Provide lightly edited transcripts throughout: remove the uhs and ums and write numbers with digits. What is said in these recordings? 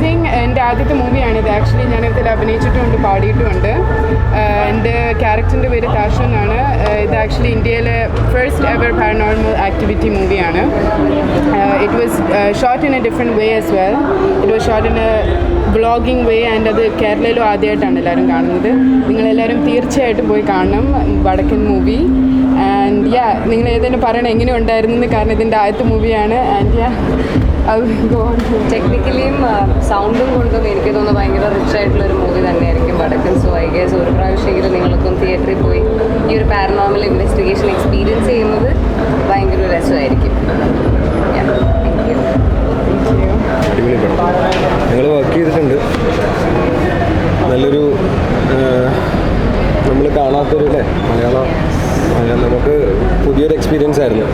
Amazing. എൻ്റെ ആദ്യത്തെ മൂവിയാണിത്. Actually ഞാൻ ഇതിൽ അഭിനയിച്ചിട്ടുമുണ്ട്, പാടിയിട്ടുമുണ്ട്. എൻ്റെ ക്യാരക്ടറിൻ്റെ പേര് താഷു എന്നാണ്. ഇത് ആക്ച്വലി ഇന്ത്യയിലെ ഫസ്റ്റ് എവർ പാരനോർമൽ ആക്ടിവിറ്റി മൂവിയാണ്. It was shot in A different way as well. It was shot in A vlogging way and അത് കേരളയിലും ആദ്യമായിട്ടാണ് എല്ലാവരും കാണുന്നത്. നിങ്ങളെല്ലാവരും തീർച്ചയായിട്ടും പോയി കാണണം വടക്കൻ മൂവി. ആൻഡ് നിങ്ങൾ ഏതെങ്കിലും പറയണം എങ്ങനെ ഉണ്ടായിരുന്നു, കാരണം ഇതിൻ്റെ ആദ്യത്തെ മൂവിയാണ്. ആൻഡ് ടെക്നിക്കലിയും സൗണ്ടും കൊണ്ടും എനിക്ക് തോന്നുന്നു ഭയങ്കര റിച്ച് ആയിട്ടുള്ളൊരു മൂവി തന്നെയായിരിക്കും വടക്കൻ. സോ ഐ ഗെസ് ഒരു പ്രാവശ്യമെങ്കിലും നിങ്ങൾക്കും തിയേറ്ററിൽ പോയി ഈ ഒരു പാരനോർമൽ ഇൻവെസ്റ്റിഗേഷൻ എക്സ്പീരിയൻസ് ചെയ്യുന്നത് ഭയങ്കര രസമായിരിക്കും. ഞങ്ങൾ വർക്ക് ചെയ്തിട്ടുണ്ട്. നല്ലൊരു നമ്മൾ കാണാത്തൊരു മലയാളം നമുക്ക് പുതിയൊരു എക്സ്പീരിയൻസ് ആയിരുന്നു.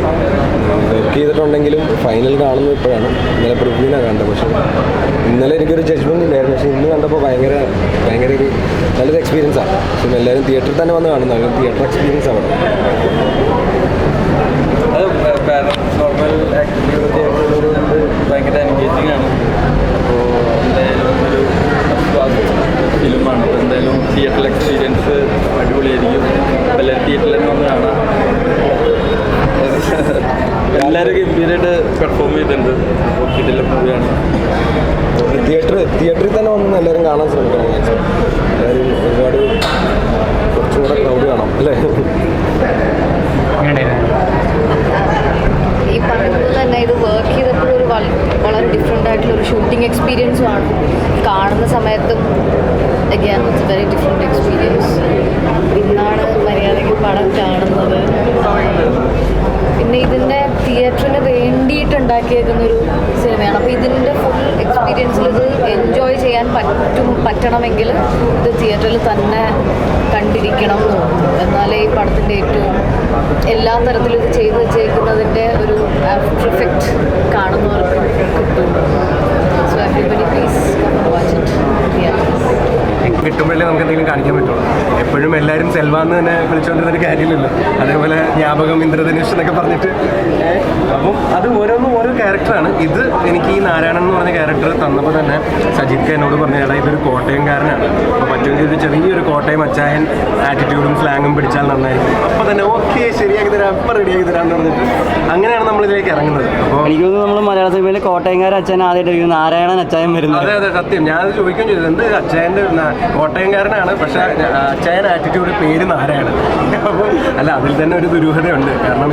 വർക്ക് ചെയ്തിട്ടുണ്ടെങ്കിലും ഫൈനൽ കാണുന്നത് ഇപ്പോഴാണ്. ഇന്നലെ പ്രിവ്യൂവിനാണ് കണ്ടത്. പക്ഷേ ഇന്നലെ എനിക്കൊരു ജഡ്ജ്മെൻറ്റ് ഇല്ലായിരുന്നു. പക്ഷേ ഇന്ന് കണ്ടപ്പോൾ ഭയങ്കര ഒരു നല്ലൊരു എക്സ്പീരിയൻസാണ്. പിന്നെ എല്ലാവരും തിയേറ്ററിൽ തന്നെ വന്ന് കാണുന്നത് തിയേറ്റർ എക്സ്പീരിയൻസ് ആണ്. അത് പാരനോർമൽ ആക്ടിവിറ്റിയുടെ തിയേറ്ററിൽ ഭയങ്കര എൻഗേജിങ് ആണ്. അപ്പോൾ എന്തായാലും ഒരു ഫിലിമാണ്. അപ്പോൾ എന്തായാലും തിയേറ്റർ എക്സ്പീരിയൻസ് അടിപൊളിയായിരിക്കും. എല്ലാവരും തിയേറ്ററിൽ തന്നെ വന്ന് കാണാം. എല്ലാവരും ഗംഭീരമായിട്ട് പെർഫോം ചെയ്തിട്ടുണ്ട്. ഇതിലെ മൂവിയാണ്. തിയേറ്ററിൽ തന്നെ വന്ന് എല്ലാവരും കാണാൻ ശ്രമിക്കണം. എല്ലാവരും ഒരുപാട് കുറച്ചും കൂടെ ക്രൗഡ് കാണാം അല്ലേ? ഈ പറയുന്നത് തന്നെ ഇത് വർക്ക് ചെയ്തപ്പോഴൊരു വളരെ ഡിഫറെൻ്റ് ആയിട്ടുള്ളൊരു ഷൂട്ടിംഗ് എക്സ്പീരിയൻസും ആണ്. കാണുന്ന സമയത്തും again it's very different experience. ഇന്നാണ് മര്യാദയ്ക്ക് പടം കാണുന്നത്. പിന്നെ ഇതിൻ്റെ തിയേറ്ററിന് വേണ്ടിയിട്ടുണ്ടാക്കിയേക്കുന്നൊരു സിനിമയാണ്. അപ്പോൾ ഇതിൻ്റെ ഫുൾ എക്സ്പീരിയൻസിൽ ഇത് എൻജോയ് ചെയ്യാൻ പറ്റണമെങ്കിൽ ഇത് തിയേറ്ററിൽ തന്നെ കണ്ടിരിക്കണം എന്ന് തോന്നുന്നു. എന്നാലേ ഈ പടത്തിൻ്റെ ഏറ്റവും എല്ലാ തരത്തിലും ഇത് ചെയ്തു വെച്ചേക്കുന്നതിൻ്റെ ഒരു ആഫ്റ്റർ കാണുന്നവർക്ക് കിട്ടും. So everybody please watch it. കിട്ടുമ്പോഴേ നമുക്ക് എന്തെങ്കിലും കാണിക്കാൻ പറ്റുള്ളൂ. എപ്പോഴും എല്ലാവരും സെൽവാന്ന് തന്നെ വിളിച്ചുകൊണ്ടിരുന്നൊരു കാര്യമില്ലല്ലോ. അതേപോലെ ജ്ഞാപകം, ഇന്ദ്രധനുഷ് എന്നൊക്കെ പറഞ്ഞിട്ട്. അപ്പം അത് ഓരോന്നും ഓരോ ക്യാരക്ടറാണ്. ഇത് എനിക്ക് ഈ നാരായണൻ എന്ന് പറഞ്ഞ ക്യാരക്ടർ തന്നപ്പോൾ തന്നെ സജിത്ത് എന്നോട് പറഞ്ഞ ഇതൊരു കോട്ടയംകാരനാണ്. അപ്പോൾ പറ്റുമെങ്കിൽ ഇത് ചെറിയൊരു കോട്ടയം അച്ചായൻ ആറ്റിറ്റ്യൂഡും സ്ലാങ്ങും പിടിച്ചാൽ നന്നായിരിക്കും. അപ്പോൾ തന്നെ ഓക്കെ ശരിയാക്കി തരാം, അപ്പം റെഡിയാക്കി തരാമെന്ന് പറഞ്ഞിട്ട് അങ്ങനെയാണ് നമ്മളിതിലേക്ക് ഇറങ്ങുന്നത്. അപ്പോൾ എനിക്ക് തോന്നുന്നു നമ്മൾ മലയാള സിനിമയിൽ കോട്ടയംകാരൻ അച്ഛൻ ആദ്യമായിട്ട് നാരായണൻ അച്ചായൻ വരുന്നത്. അതെ സത്യം. ഞാനത് ചോദിക്കുകയും ചെയ്തത് എന്ത് അച്ചായൻ്റെ കോട്ടയംകാരനാണ്, പക്ഷേ അച്ചായൻ ആറ്റിറ്റ്യൂഡ് പേര് നാരായണൻ. അപ്പോൾ അല്ല, അതിൽ തന്നെ ഒരു ദുരൂഹതയുണ്ട്. കാരണം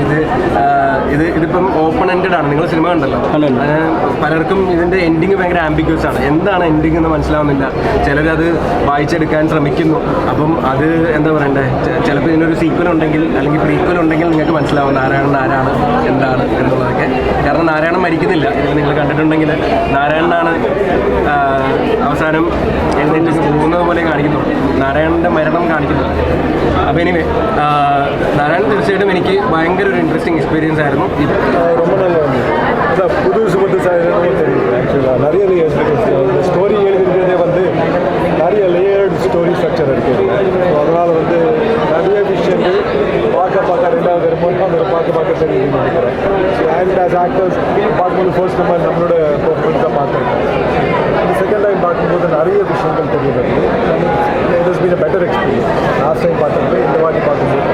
ഇതിപ്പം ഓപ്പൺ എൻഡഡ് ആണ്. നിങ്ങൾ സിനിമ കണ്ടല്ലോ. പലർക്കും ഇതിൻ്റെ എൻഡിങ് ഭയങ്കര ആംബിഗ്യസ് ആണ്. എന്താണ് എൻഡിങ് എന്ന് മനസ്സിലാവുന്നില്ല. ചിലരത് വായിച്ചെടുക്കാൻ ശ്രമിക്കുന്നു. അപ്പം അത് എന്താ പറയണ്ടേ, ചിലപ്പോൾ ഇതിനൊരു സീക്വൽ ഉണ്ടെങ്കിൽ അല്ലെങ്കിൽ പ്രീക്വൽ ഉണ്ടെങ്കിൽ നിങ്ങൾക്ക് മനസ്സിലാവും നാരായണൻ ആരാണ് എന്താണ് എന്നുള്ളതൊക്കെ. കാരണം നാരായണൻ മരിക്കുന്നില്ല. ഇതിൽ നിങ്ങൾ കണ്ടിട്ടുണ്ടെങ്കിൽ നാരായണനാണ് അവസാനം എഴുന്നേറ്റ് പോകുന്നത് പോലെ കാണിക്കുന്നുള്ളൂ. നാരായണൻ്റെ മരണം കാണിക്കുന്നില്ല. അപ്പോൾ എനിവേ നാരായണൻ തീർച്ചയായിട്ടും എനിക്ക് ഭയങ്കര ഒരു ഇൻട്രസ്റ്റിംഗ് എക്സ്പീരിയൻസ് ആയിരുന്നു. ரொம்ப நல்ல அதான் புது சுமத்து தெரியுது. ஆக்சுவலாக நிறைய லேயர்ஸ் இருக்குது. ஸ்டோரி எழுதிருக்கிறதே நிறைய லேயர்டு ஸ்டோரி ஸ்ட்ரக்சர் இருக்குது. ஸோ அதனால் நிறைய விஷயங்கள் பார்க்க ரெண்டாவது மூணாவது பார்க்க தெரியுதுன்னு நினைக்கிறேன். ஸோ அண்ட் ஆஸ் ஆக்டர்ஸ் பார்க்கும்போது ஃபர்ஸ்ட் நம்மளோட பெர்ஃபார்மன்ஸாக பார்த்துருக்கோம். செகண்ட் டைம் பார்க்கும்போது நிறைய விஷயங்கள் தெரியுது. It has been a better experience. Last time பார்த்துட்டு இந்த வாட்டி பார்க்கும்போது